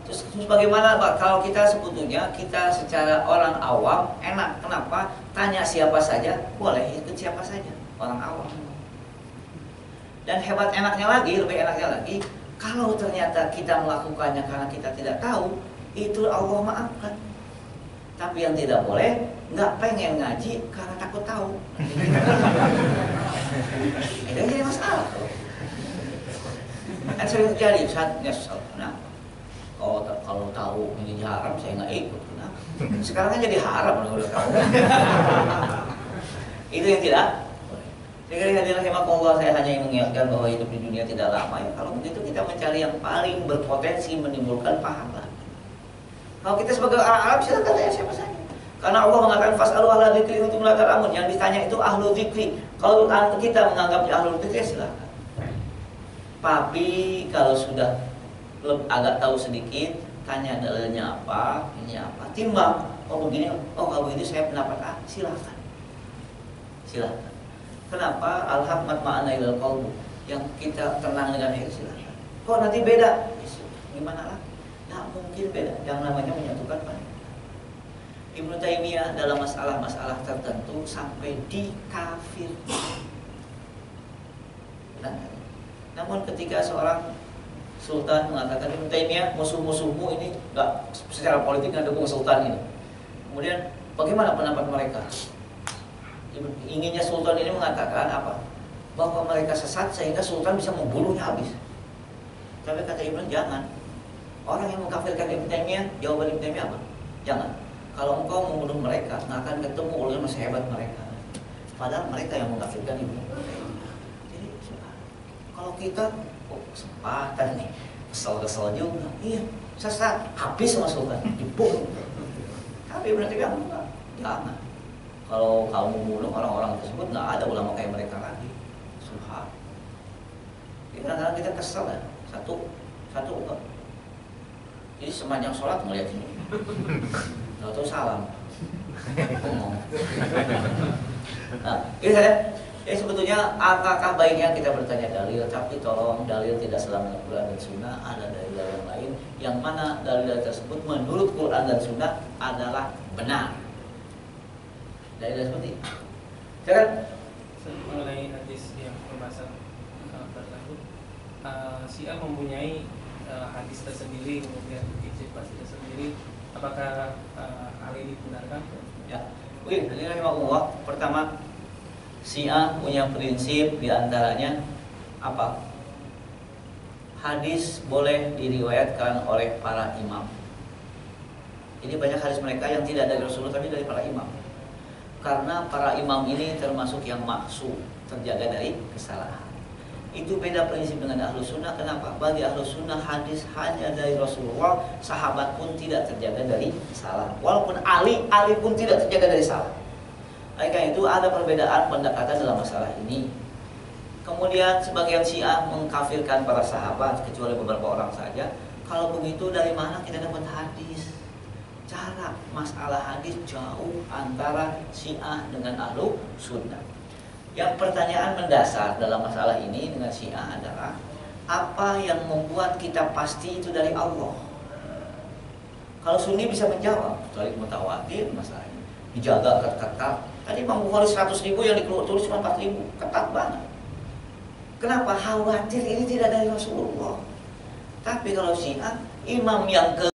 Terus bagaimana Pak? Kalau kita sebetulnya kita secara orang awam enak, kenapa? Tanya siapa saja, boleh ikut siapa saja, orang awam. Dan hebat enaknya lagi, lebih enaknya lagi, kalau ternyata kita melakukannya karena kita tidak tahu, itu Allah maafkan. Tapi yang tidak boleh, nggak pengen ngaji karena takut tahu. Itu jadi masalah. Kan sering terjadi, saat nyesel. Nah, kalau tahu ini haram, saya nggak ikut. Nah, sekarang kan jadi haram udah tahu. Itu yang tidak. Sekali hadirin rahimakumullah, saya hanya ingin mengingatkan bahwa hidup di dunia tidak lama ya. Kalau begitu kita mencari yang paling berpotensi menimbulkan pahala. Kalau kita sebagai orang Arab silakan tanya siapa saja. Karena Allah mengatakan fas'alu ahla dzikri untuk la ta'lamun. Yang ditanya itu ahlu dzikri. Kalau kita menganggapnya ahlu dzikri silakan. Tapi kalau sudah agak tahu sedikit, tanya dalilnya apa, ini apa, timbang. Oh begini, oh kalau begitu saya pendapat A, silakan. Silakan. Kenapa al-haqmat ma'ana ilal qalbu, yang kita tenang dengan itu silakan. Kok nanti beda? Gimana lagi? Nggak mungkin beda. Yang namanya menyatukan pada Ibnu Taimiyah dalam masalah-masalah tertentu sampai dikafirkan. Namun ketika seorang Sultan mengatakan Ibnu Taimiyah musuh-musuhmu ini enggak secara politik nggak dukung Sultan ini. Kemudian bagaimana pendapat mereka? Inginnya Sultan ini mengatakan apa? Bahwa mereka sesat sehingga Sultan bisa membunuhnya habis. Tapi kata Ibnu, jangan. Orang yang mengkafirkan Ibnu Taimiyah, jawaban Ibnu Taimiyah apa? Jangan. Kalau engkau membunuh mereka, nggak akan ketemu ulama sehebat mereka. Padahal mereka yang mengkafirkan Ibnu Taimiyah. Jadi kalau kita kesempatan nih, kesel-kesel juga, iya, sesat, habis sama Sultan, dibunuh. Tapi berarti kan enggak, jangan. Kalau kamu bunuh orang-orang tersebut, nggak ada ulama kayak mereka lagi. Subhan. Jadi kadang-kadang kita kesel ya, satu enggak. Jadi sepanjang sholat ngeliat ini, nggak tahu salam, ngomong. Nah, ini saya. Sebetulnya apakah baiknya kita bertanya dalil, tapi tolong dalil tidak selalu Quran dan Sunnah, ada dalil yang lain yang mana dalil tersebut menurut Quran dan Sunnah adalah benar. Dalil seperti itu. Sekarang mengenai hadis yang pembahasan berlalu, Syiah mempunyai hadis tersendiri, kemudian ijtihad tersendiri. Apakah hal ini benarkah? Ya, ini rahimahullah. Pertama, Syiah punya prinsip diantaranya apa? Hadis boleh diriwayatkan oleh para imam. Ini banyak hadis mereka yang tidak dari Rasulullah tapi dari para imam. Karena para imam ini termasuk yang maksum, terjaga dari kesalahan. Itu beda prinsip dengan Ahlus Sunnah. Kenapa? Bagi Ahlus Sunnah hadis hanya dari Rasulullah, sahabat pun tidak terjaga dari kesalahan. Walaupun Ali pun tidak terjaga dari salah. Karena itu ada perbedaan pendekatan dalam masalah ini. Kemudian sebagian Syiah mengkafirkan para sahabat kecuali beberapa orang saja. Kalau begitu dari mana kita dapat hadis? Cara masalah hadis jauh antara Syiah dengan Ahlus Sunnah. Yang pertanyaan mendasar dalam masalah ini dengan Syiah adalah apa yang membuat kita pasti itu dari Allah? Kalau Sunni bisa menjawab, kecuali mutawatir masalahnya dijaga ketat. Tadi Imam Bukhari 100.000 yang ditulis cuma 4.000, ketat banget. Kenapa? Khawatir ini tidak dari Rasulullah. Tapi kalau Syiah, imam yang ke